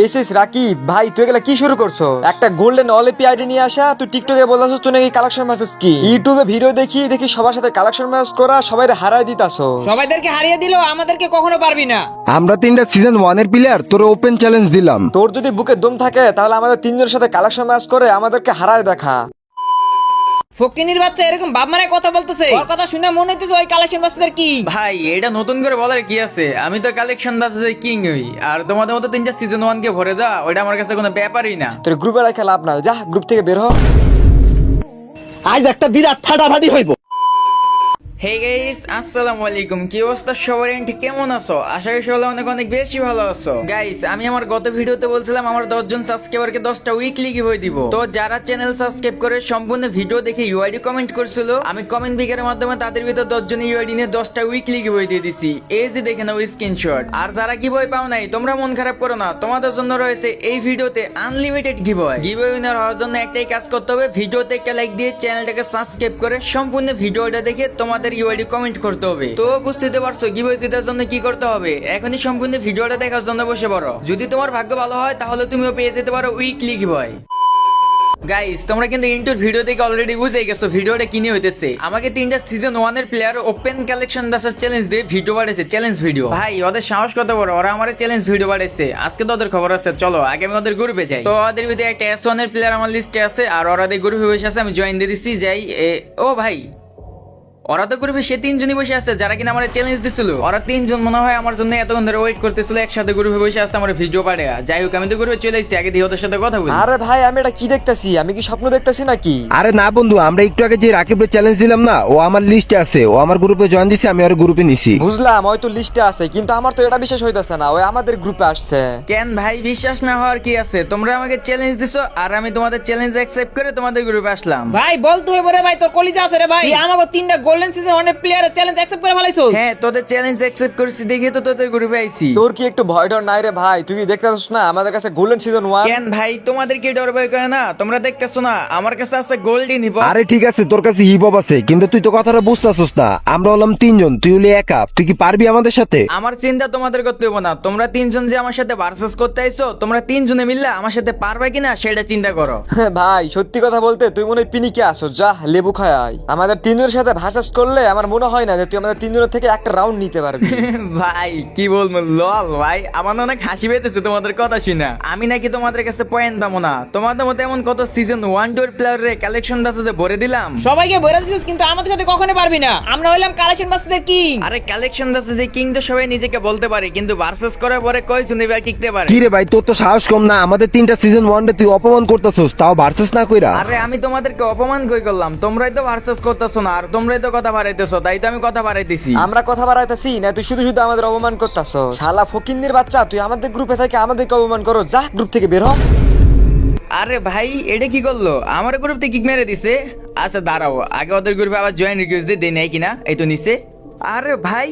Essays Rakib ভাই, তুই এগুলা কি শুরু করছো? একটা গোল্ডেন অলিপি আইডি নিয়ে আসা, তুই টিকটকে বলতাছস তুই নাকি কালেকশন মারছিস। কি ইউটিউবে ভিডিও দেখি দেখি সবার সাথে কালেকশন ম্যাচ করা, সবাইরে হারাই দিতাছো। সবাইদেরকে হারিয়ে দিলেও আমাদেরকে কখনো পারবি না। আমরা তিনটা সিজন 1 এর প্লেয়ার, তোর ওপেন চ্যালেঞ্জ দিলাম। তোর যদি বুকে দম থাকে তাহলে আমাদের তিনজনের সাথে কালেকশন ম্যাচ করে আমাদেরকে হারায় দেখা। ফকিনির বাচ্চা এরকম বাপ মারায় কথা বলতেছে, ওর কথা শুনে মনে হইতেছে ওই কালেকশন বাসদের কি। ভাই এটা নতুন করে বলার কি আছে? আমি তো কালেকশন বাসের কিং হই, আর তোমাদের মতো তিনটা সিজন 1 কে ভরে দাও ওইটা আমার কাছে কোনো ব্যাপারই না। তোর গ্রুপে রাখা লাভ না, যা গ্রুপ থেকে বের হ। আজ একটা বিরাট ফাটাফাটি হইব। হে গাইস, আসসালামু আলাইকুম। কি অবস্থা সবার? ঠিক কেমন আছো? আশা করি সবাই অনেক অনেক বেশি ভালো আছো। গাইস, আমি আমার গত ভিডিওতে বলছিলাম আমার 10 জন সাবস্ক্রাইবারকে 10টা উইকলি গিভওয়ে দিব। তো যারা চ্যানেল সাবস্ক্রাইব করে সম্পূর্ণ ভিডিও দেখে ইউআইডি কমেন্ট করছিল, আমি কমেন্ট পিকারের মাধ্যমে তাদের ভিতর 10 জন ইউআইডি নিয়ে 10টা উইকলি গিভওয়ে দিয়ে দিছি। এই যে দেখে নাও স্ক্রিনশট। আর যারা গিভওয়ে পাও নাই, তোমরা মন খারাপ করো না, তোমাদের জন্য রয়েছে এই ভিডিওতে আনলিমিটেড গিভওয়ে। গিভওয়ে উইনার হওয়ার জন্য একটাই কাজ করতে হবে, ভিডিওতে একটা লাইক দিয়ে চ্যানেলটাকে সাবস্ক্রাইব করে সম্পূর্ণ ভিডিওটা দেখে তোমাদের ইউআইডি কমেন্ট করতে হবে। তো বুঝতে পারছো গিভওয়ে জেতার জন্য কি করতে হবে? এখনই সম্পূর্ণ ভিডিওটা দেখার জন্য বসে পড়ো। যদি তোমার ভাগ্য ভালো হয় তাহলে তুমিও পেয়ে যেতে পারো উইকলি গিভওয়ে। গাইস, তোমরা কিন্তু ইন্টুর ভিডিও দেখে অলরেডি বুঝে গেছো ভিডিওটা কিনে হইতেছে। আমাকে তিনটা সিজন 1 এর player open collection versus challenge দিয়ে ভিডিও বাড়াইছে, চ্যালেঞ্জ ভিডিও। ভাই ওদের সাহস কত বড়, ওরা আমারে চ্যালেঞ্জ ভিডিও বাড়াইছে। আজকে তো ওদের খবর আছে, চলো আগে আমি ওদের গ্রুপে যাই। তো ওদের ভিতরে একটা S1 এর প্লেয়ার আমার লিস্টে আছে, আর ওরা ওদের গ্রুপে বসে আছে, আমি জয়েন দিয়ে দিচ্ছি। যাই ও ভাই, ওরা তো গ্রুপে সে তিনজনই বসে আছে যারা কিনা আমার চ্যালেঞ্জ দিছিল। ওরা তিনজন মনে হয় আমার জন্য এতক্ষণ ধরে ওয়েট করতেছিল, একসাথে গ্রুপে বসে আসতে আমার ভিডিও পাড়ে। যাই হোক, আমি তো গ্রুপে চলে এসেছি, আগে দিয়ে ওদের সাথে কথা বলি। আরে ভাই, আমি এটা কি দেখতেছি? আমি কি স্বপ্ন দেখতেছি নাকি? আরে না বন্ধু, আমরা একটু আগে যে রাকিবের চ্যালেঞ্জ দিলাম না, ও আমার লিস্টে আছে, ও আমার গ্রুপে জয়েন দিছে, আমি ওর গ্রুপে নিছি। বুঝলাম, হয়তো লিস্টে আছে, কিন্তু আমার তো এটা বিশ্বাস হইতাছে না ওই আমাদের গ্রুপে আসছে। কেন ভাই, বিশ্বাস না হওয়ার কি আছে? তোমরা আমাকে চ্যালেঞ্জ দিছো আর আমি তোমাদের চ্যালেঞ্জ অ্যাকসেপ্ট করে তোমাদের গ্রুপে আসলাম। ভাই বলতে হইব রে ভাই, তোর কলিজা আছে রে ভাই। তুই আমাকে তিনটা গোল্ডেন সিজন অনেক প্লেয়ারের চ্যালেঞ্জ অ্যাকসেপ্ট করে ফেলাইছস। হ্যাঁ, তোদের চ্যালেঞ্জ অ্যাকসেপ্ট করেছি দেখে তো তোদের গ্রুপে আইছি। তোর কি একটু ভয় ডর নাই রে ভাই? তুই কি দেখতেছিস না আমাদের কাছে গোল্ডেন সিজন 1? কেন ভাই, তোমাদের কি ডর ভয় করে না? তোমরা দেখতেছো না আমার কাছে আছে গোল্ডেন হিপ। আরে ঠিক আছে, তোর কাছে হিপ হপ আছে, কিন্তু তুই তো কথাটা বুঝতেছিস না। আমরা হলাম তিনজন, তুই হলি একা, তুই কি পারবি আমাদের সাথে? আমার চিন্তা তোমাদের করতে হবে না। তোমরা তিনজন যে আমার সাথে ভার্সেস করতে আইছো, তোমরা তিনজনে মিললে আমার সাথে পারবে কিনা সেটা চিন্তা করো। ভাই সত্যি কথা বলতে তুই মনে হয় পিনিকে আসো, যা লেবু খায় আয়। আমাদের তিনজনের সাথে ভার্সাস করলে আমার মনে হয় না যে তুই আমাদের তিনজনের থেকে একটা রাউন্ড নিতে পারবি। ভাই কি বলবো, লল ভাই, আমার না অনেক হাসি পেতেছে তোমাদের কথা শুনে। আমি নাকি তোমাদের কাছে পয়েন্ট পাবো না? তোমাদের মতো এমন কত সিজন 1-2 এর প্লেয়ারে কালেকশন দাসে ভরে দিলাম। সবাইকে বলে দিছিস, কিন্তু আমাদের সাথে কখনো পারবি না। আমরা হইলাম কালেকশন বাসদের কিং। আরে কালেকশন দাসে যে কিং তো সবাই নিজেকে বলতে পারে, কিন্তু ভার্সেস করার পরে কয়জন এবার টিকতে পারে? কি রে ভাই, তোর তো সাহস কম না? আমাদের তিনটা সিজন 1 তুই অপমান করতেছিস, তাও ভার্সেস না কইরা। আরে আমি তোমাদেরকে অপমান কই করলাম? তোমরাই তো ভার্সেস করতেছো না, আর তোমরাই তো কথা বাড়াইতেছো, তাই তো আমি কথা বাড়াইতেছি। আমরা কথা বাড়াইতেছি না, তুই শুধু শুধু আমাদের অপমান করতাছ। শালা ফকিন্নির বাচ্চা, তুই আমাদের গ্রুপে থেকে আমাদেরকে অপমান করো, যা গ্রুপ থেকে বের হ। আরে ভাই, এটা কি করলো? আমার গ্রুপ থেকে কিক মেরে দিছে। আচ্ছা দাঁড়াও, আগে ওদের গ্রুপে আবার জয়েন রিকোয়েস্ট দিয়ে দেই নাই কিনা, এই তো নিছে। আরে ভাই,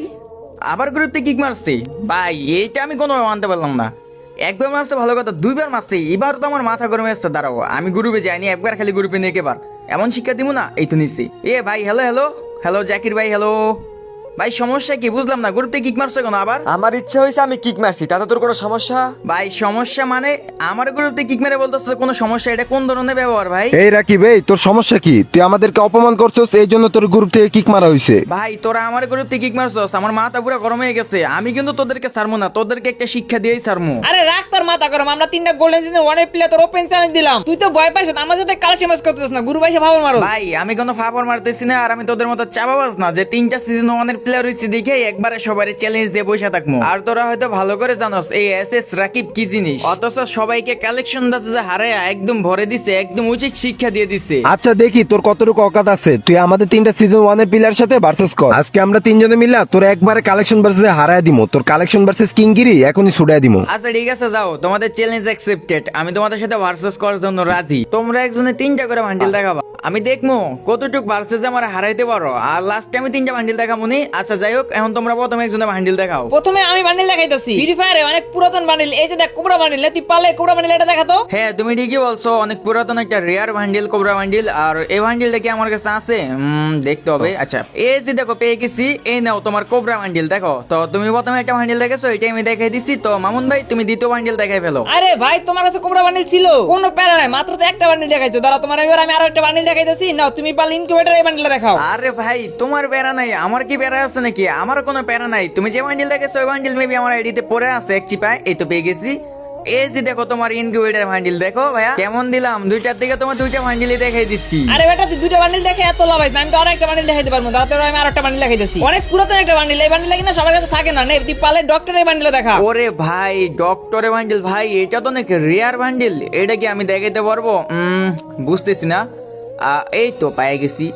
আবার গ্রুপ থেকে কিক মারছে। ভাই এইটা আমি কোনো মানতে পারলাম না। একবার মারছে ভালো কথা, দুইবার মারছে, এবার তো আমার মাথা গরম আসছে। দাঁড়াও, আমি গ্রুপে যাইনি, একবার খালি গ্রুপে নিয়ে একেবার এমন শিক্ষা দিব না। এই তো নিছে। এ ভাই, হ্যালো হ্যালো হ্যালো, জাকির ভাই হ্যালো। ভাই সমস্যা কি বুঝলাম না, গ্রুপ থেকে কিক মারছে কেন আবার? আমার ইচ্ছা হয়েছে আমি কিক মারছি, তাতে তোর কোনো সমস্যা? ভাই সমস্যা মানে আমার গ্রুপে কিক মেরে বলতেছে কোনো সমস্যা? এটা কোন ধরনের ব্যবহার ভাই? এই রাকিব, এই তোর সমস্যা কি? তুই আমাদেরকে অপমান করছস, এই জন্য তোর গ্রুপ থেকে কিক মারা হইছে। ভাই তোরা আমার গ্রুপ থেকে কিক মারছস, আমার মাথা পুরো গরম হয়ে গেছে। আমি কিন্তু তোদেরকে ছাড়বো না, তোদেরকে একটা শিক্ষা দিয়েই ছাড়বো। আরে রাখ তোর মাথা গরম। আমরা তিনটা গোল্ডেন সিজন অনেক প্লেয়ার তোর ওপেন চ্যালেঞ্জ দিলাম, তুই তো ভয় পাইছিস। আমার সাথে কালেকশন ম্যাচ করতেছিস না, গুরু ভাইসা ভাবল মারো। ভাই আমি কোনো ফাফর মারতেছি না, আর আমি তোদের মতো চাপাবাজ না যে তিনটা সিজন 1 এর প্লেয়ার হইছে দেখে একবারে সবাই চ্যালেঞ্জ দিয়ে বসে থাকবো। আর তোরা হয়তো ভালো করে জানোস এই এসএস রাকিব কি জিনিস, অথচ সবাইকে কালেকশন দাসে যে হারায়া একদম ভরে দিছে, একদম উচিত শিক্ষা দিয়ে দিছে। আচ্ছা দেখি তোর কতটুকু অকাত আছে, তুই আমাদের তিনটা সিজন 1 এর প্লেয়ার সাথে ভার্সেস কর। আজকে আমরা তিনজনে মিলা তোর একবারে কালেকশন ভার্সেসে হারায় দিমু, তোর কালেকশন ভার্সেস কিংগিরি এখনই ছুড়ায় দিমু। আচ্ছা ঠিক আছে, যাও, তোমাদের চ্যালেঞ্জ অ্যাকসেপ্টেড। আমি তোমাদের সাথে ভার্সেস করার জন্য রাজি। তোমরা একজনে তিনটা করে বান্ডিল দেখাবা। আমি দেখবো কতটুক ভার্সেস আমার হারাইতে পারো। আর লাস্টে আমি 3টা বান্ডিল দেখাবো নি। আচ্ছা যাই হোক, এখন তোমরা প্রথমে একজনের বান্ডিল দেখাও। প্রথমে আমি বান্ডিল দেখাইতেছি ফ্রি ফায়ারে অনেক পুরাতন বান্ডিল। এই যে দেখ কোবরা বান্ডিল, তুই পারলে কোবরা বান্ডিল এটা দেখাতো। হ্যাঁ তুমি ঠিকই বলছো, অনেক পুরাতন একটা রেয়ার বান্ডিল, কোবরা বান্ডিল। আর এই বান্ডিলটা কি আমার কাছে আছে? দেখতে হবে। আচ্ছা এই যে দেখো পেয়ে গেছি, এই নাও তোমার কোবরা বান্ডিল। দেখো তো তুমি প্রথমে একটা বান্ডিল দেখেছো, এটাই আমি দেখাই দিচ্ছি। তো মামুন ভাই তুমি দ্বিতীয় বান্ডিল দেখাই ফেলো। আরে ভাই তোমার কাছে কোবরা বান্ডিল ছিল, কোনো প্যারা নাই, মাত্র তো একটা বান্ডিল দেখাইছো। দাঁড়াও তোমার এবার আমি আরো একটা বান্ডিল দেখাইতেছি। নাও তুমি পারলে ইনকিউবেটর এই বান্ডিলটা দেখাও। আরে ভাই তোমার প্যারা নাই, আমার কি প্যারা আছে নাকি? আমার কোনো প্যারা নাই। তুমি যে বান্ডিল দেখেছো ওই বান্ডিল মেবি আমার আইডিতে পড়ে আছে এক চিপায়। এই তো পেয়ে গেছি। এই যে দেখো তোমার ইনকিউবেটর বান্ডিল। দেখো ভাইয়া কেমন দিলাম, দুইটার দিকে তোমার দুইটা বান্ডিলই দেখাই দিচ্ছি। আরে বেটা তুই দুটো বান্ডিল দেখে এত লাভ হইছে, আমি তো আরো একটা বান্ডিল দেখাইতে পারবো। দাঁড়াতে আমি আরো একটা বান্ডিল দেখাইতেছি, অনেক পুরাতন একটা বান্ডিল। এই বান্ডিল কিনা সবার কাছে থাকে না। নে তুই পারলে ডক্টরের বান্ডিল দেখা। ওরে ভাই ডক্টরের বান্ডিল, ভাই এটা তো অনেক রেয়ার বান্ডিল। এটা কি আমি দেখাইতে পারবো? বুঝতেছি না। এই তো পেয়ে গেছি।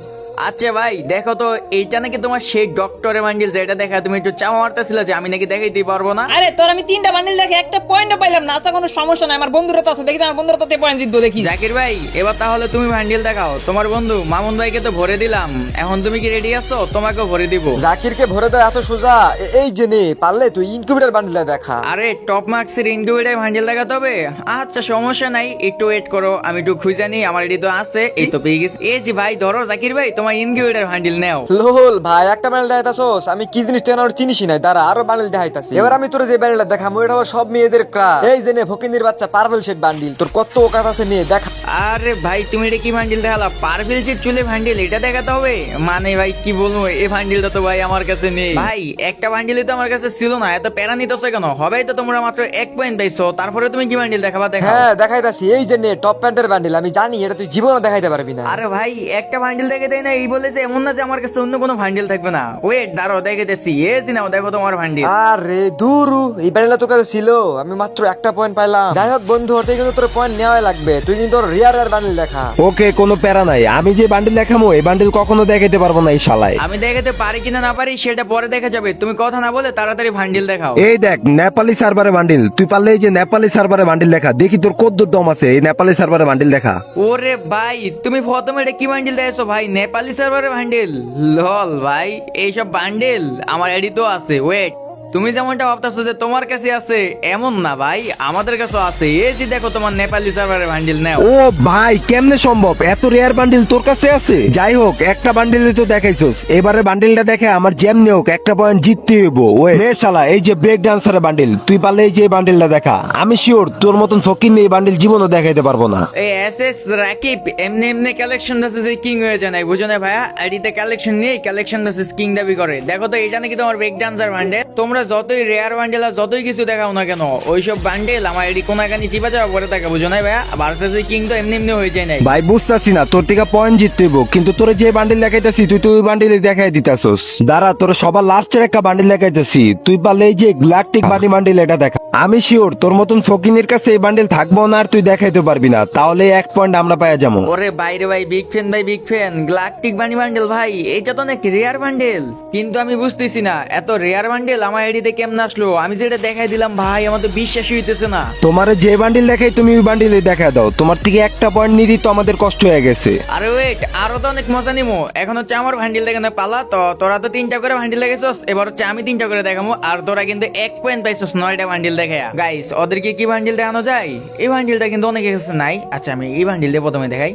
আচ্ছা ভাই দেখো তো, এইটা নাকি তোমার সেই ডক্টরের বান্ডিল যেটা দেখা তুমি একটু চামা মারতেছিল যে আমি নাকি দেখাইতে পারবো না। আরে তোর আমি 3টা বান্ডিল দেখে একটা পয়েন্টও পাইলাম না। আচ্ছা কোনো সমস্যা নাই, আমার বন্ধুরা তো আছে, দেখি আমার বন্ধুরা তো পয়েন্ট জিতবো দেখি। জাকির ভাই এবার তাহলে তুমি বান্ডিল দেখাও। তোমার বন্ধু মামুন ভাইকে তো ভরে দিলাম, এখন তুমি কি রেডি আছো? তোমাকেও ভরে দিব। জাকিরকে ভরে দেয় এত সোজা? এই যে নে, পারলে তুই ইনকিউবেটর বান্ডিলটা দেখা। আরে টপ মার্কসের ইনকিউবেটর বান্ডিল দেখাতে হবে? আচ্ছা সমস্যা নাই, একটু ওয়েট করো, আমি একটু খুঁজে নিই। আমার রেডি তো আছে, এই তো পেয়ে গেছি। এই যে ভাই ধরো জাকির ভাই তোমার ইনকিউবেটর বান্ডিল নেও। লোল ভাই একটা বান্ডিল দেখাইতাছস, আমি কি জিনিস তুই আমার চিনিস নাই। দাঁড়া আরো বান্ডিল দেখাইতাছি। এবার আমি তোর যে বান্ডিলটা দেখাবো এটা হলো সব মেয়েদের ক্রাশ। এই যে নে ফকিন্দির বাচ্চা পার্পল শেড বান্ডিল, তোর কত ওকাত আছে নিয়ে দেখা। আরে ভাই তুমি এটা কি বান্ডিল দেখালা? পার্পল যে চুলে বান্ডিল, এটা দেখাতে হবে? মানে ভাই কি বলবো, এই বান্ডিলটা তো ভাই আমার কাছে নেই। ভাই একটা বান্ডিলই তো আমার কাছে ছিল না, এত প্যারা নিতেছো কেন? হবেই তো তোমরা মাত্র 1 পয়েন্ট পাইছো, তারপরে তুমি কি বান্ডিল দেখাবা? দেখা। হ্যাঁ দেখাইতাছি, এই যে নে টপ প্যান্টের বান্ডিল। আমি জানি এটা তুই জীবনে দেখাইতে পারবি না। আরে ভাই একটা বান্ডিল দেখে দেয় না এই বলে যে এমন না যে আমার কাছে অন্য কোনো বান্ডিল থাকবে না। ওয়েট দাঁড়াও দেখাইতেছি। এই যে নাও দেখো তোমার বান্ডিল। আরে দুরু, এই বান্ডিলটা তোর কাছে ছিল, আমি মাত্র একটা পয়েন্ট পাইলাম। যাই হোক বন্ধু, ওর থেকে কিন্তু তোর পয়েন্ট নেওয়াই লাগবে। তুই কিন্তু তোর রিয়ার বান্ডিল দেখা। ওকে কোনো প্যারা নাই, আমি যে বান্ডিল দেখাবো এই বান্ডিল কখনো দেখাইতে পারবো না এই শালায়। আমি দেখাতে পারি কিনা না পারি সেটা পরে দেখা যাবে, তুমি কথা না বলে তাড়াতাড়ি বান্ডিল দেখাও। এই দেখ নেপালি সার্ভারে বান্ডিল, তুই পারলে এই যে নেপালি সার্ভারে বান্ডিল দেখা, দেখি তোর কত দম আছে এই নেপালি সার্ভারে বান্ডিল দেখা। ওরে ভাই তুমি প্রথমে এটা কি বান্ডিল দেখছো ভাই? নেপালি সার্ভারের বান্ডিল? লল ভাই এইসব বান্ডিল আমার এডি তো আছে। ওয়েট তুমি যেমনটা ভাবতেছো যে তোমার কাছে আছে এমন না ভাই, আমাদের কাছে আছে। এই যে দেখো তোমার নেপালি সার্ভারের বান্ডিল নাও। ও ভাই কেমনে সম্ভব, এত রেয়ার বান্ডিল তোর কাছে আছে? যাই হোক একটা বান্ডিলে তো দেখাইছস, এবারে বান্ডিলটা দেখে আমার যেমনি হোক একটা পয়েন্ট জিততে হইব। ওই নে শালা, এই যে ব্রেক ডান্সারের বান্ডিল, তুই পারলে এই যে বান্ডিলটা দেখা। আমি শিওর তোর মতন ফকির নিয়ে বান্ডিল জীবনও দেখাইতে পারবো না। এই এসএস রাকিব এমনি এমনি কালেকশন ভার্সেস কিং হয়ে যায় না, বুঝো না ভাইয়া? আইডিতে কালেকশন নিয়ে কালেকশন ভার্সেস কিং দাবি করে। দেখো তো এটা নাকি তোমার ব্রেক ডান্সার বান্ডিল। তোমরা যতই রেয়ার বান্ডেল আর যতই কিছু দেখাও না কেন, ওইসব বান্ডেল আমার এডি কোনাকানি চিপা যাওয়া পরে থাকে, বুঝো না ভাইয়া? ভার্সেস কিং তো এমনি এমনি হয়ে যায় নাই। ভাই বুঝতাছি না, তোর থেকে পয়েন্ট জিততে হইব, কিন্তু তোরে যে বান্ডিল দেখাইতেছি তুই তো ওই বান্ডিল দেখাই দিতাছস। দাঁড়া তোর সবার লাস্টের একটা বান্ডিল দেখাইতেছি, তুই পারলে এই যে গ্যালাকটিক বান্ডিল এটা দেখা। আমি শিওর তোর মতন ফকিনের কাছে এই বান্ডিল থাকবো না আর তুই দেখাইতে পারবি না, তাহলে 1 পয়েন্ট আমরা পাইয়া যাবো। ওরে বাইরে ভাই বিগ ফ্যান ভাই, বিগ ফ্যান। গ্যালাকটিক বান্ডেল ভাই এটা তো অনেক রেয়ার বান্ডেল, কিন্তু আমি বুঝতেছি না এত রেয়ার বান্ডেল আমার এডিতে কেমন আসলো। আমি যেটা দেখাই দিলাম ভাই আমার তো বিশ্বাসই হইতেছে না। তোমার যে বান্ডিল দেখাই তুমি ওই বান্ডিল দেখা দাও, তোমার থেকে একটা পয়েন্ট নিদি তো আমাদের কষ্ট হয়ে গেছে। আরে ওয়েট আরো তো অনেক মজা নিমো। এখন হচ্ছে আমার বান্ডিল দেখানো পালা। তো তোরা তো 3টা করে বান্ডিল দেখেছস, এবার হচ্ছে আমি 3টা করে দেখাবো। আর তোরা কিন্তু 1 পয়েন্ট পাইছস 9টা বান্ডিল দেখায়া। গাইস ওদেরকে কি বান্ডিল দেখানো যায়? এই বান্ডিলটা কিন্তু অনেকের কাছে নাই। আচ্ছা আমি এই বান্ডিল দিয়ে প্রথমে দেখাই।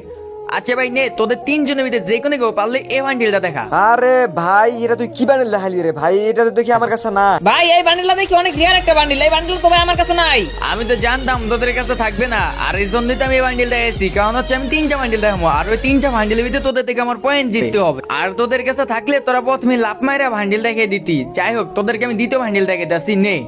আচ্ছা ভাই নে তোদের 3 জনের ভিতরে যে কোনো কেউ পারলে এই বান্ডিলটা দেখা। আরে ভাই এটা তুই কি বান্ডিল দেখালি রে ভাই? এটা তো দেখি আমার কাছে না। ভাই এই বান্ডিলটা দেখি অনেক রিয়ার একটা বান্ডিল, এই বান্ডিল তো ভাই আমার কাছে নাই। আমি তো জানতাম তোদের কাছে থাকবে না, আর এই জন্যই তো আমি এই বান্ডিল দেখাইছি। কারণ হচ্ছে আমি 3টা বান্ডিল দেখাবো, আর ওই 3টা বান্ডিলের ভিতরে তোদের থেকে আমার পয়েন্ট জিততে হবে। আর তোদের কাছে থাকলে তোরা প্রথমে লাভ মাইরা বান্ডিল দেখিয়ে দিতি। যাই হোক তোদেরকে আমি দ্বিতীয় বান্ডিল দেখাইতে আসছি। নে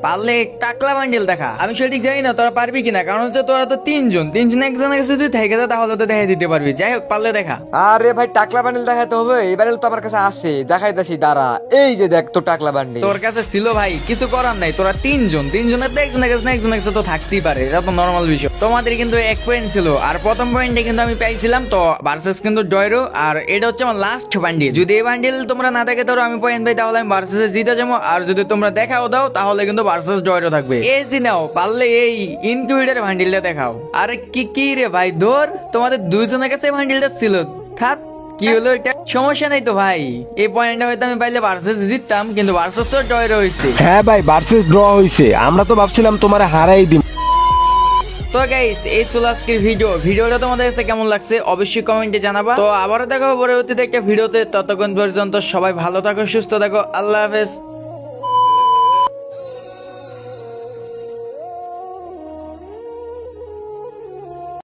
পারলে টাকলা বান্ডিল দেখা। আমি সঠিক জানি না তোরা পারবি কিনা, কারণ হচ্ছে তোরা তো 3 জন একজনের কাছে যদি থেকে যায় তাহলে তো দেখাই দিতে পারবি। যাই হোক পারলে দেখা। আরে ভাই টাকলা বান্ডিল দেখাইতে হবে? এই বান্ডিল তো আমার কাছে আছে, দেখাইতাছি দাঁড়া। এই যে দেখ তো টাকলা বান্ডিল তোর কাছে ছিল ভাই, কিছু করার নাই। তোরা 3 জনের তো একজনের কাছে না একজনের কাছে তো থাকতেই পারে, এটা তো নর্মাল বিষয়। তোমাদের কিন্তু 1 পয়েন্ট ছিল, আর প্রথম পয়েন্টে কিন্তু আমি পাইছিলাম। তো ভার্সেস কিন্তু ডয়রো, আর এটা হচ্ছে আমার লাস্ট বান্ডিল। যদি এই বান্ডিল তোমরা না দেখে ধরো আমি পয়েন্ট পাই, তাহলে আমি ভার্সেসে জিতে যাবো। আর যদি তোমরা দেখাও দাও তাহলে কিন্তু ভার্সেস ডয়রো থাকবে। এই যে নাও পারলে এই ইনকিউবেটর বান্ডিলটা দেখাও। আরে কি রে ভাই, ধর তোমাদের 2 জনের কাছে বান্ডিলটা ছিল, থাক কি হলো এটা, সমস্যা নাই তো ভাই, এই পয়েন্টটা হয়তো আমি পাইলে ভার্সেস জিততাম, কিন্তু ভার্সেস তো ড্র হয়েছে। হ্যাঁ ভাই, ভার্সেস ড্র হইছে, আমরা তো ভাবছিলাম তোমার হারাই দিম। তো গাইস এই ছিল আজকের ভিডিওটা তোমাদের কাছে কেমন লাগছে অবশ্যই কমেন্টে জানাবা। তো আবারও দেখা হবে পরবর্তীতে একটা ভিডিওতে, ততক্ষণ পর্যন্ত সবাই ভালো থাকো, সুস্থ থাকো, আল্লাহ হাফেজ।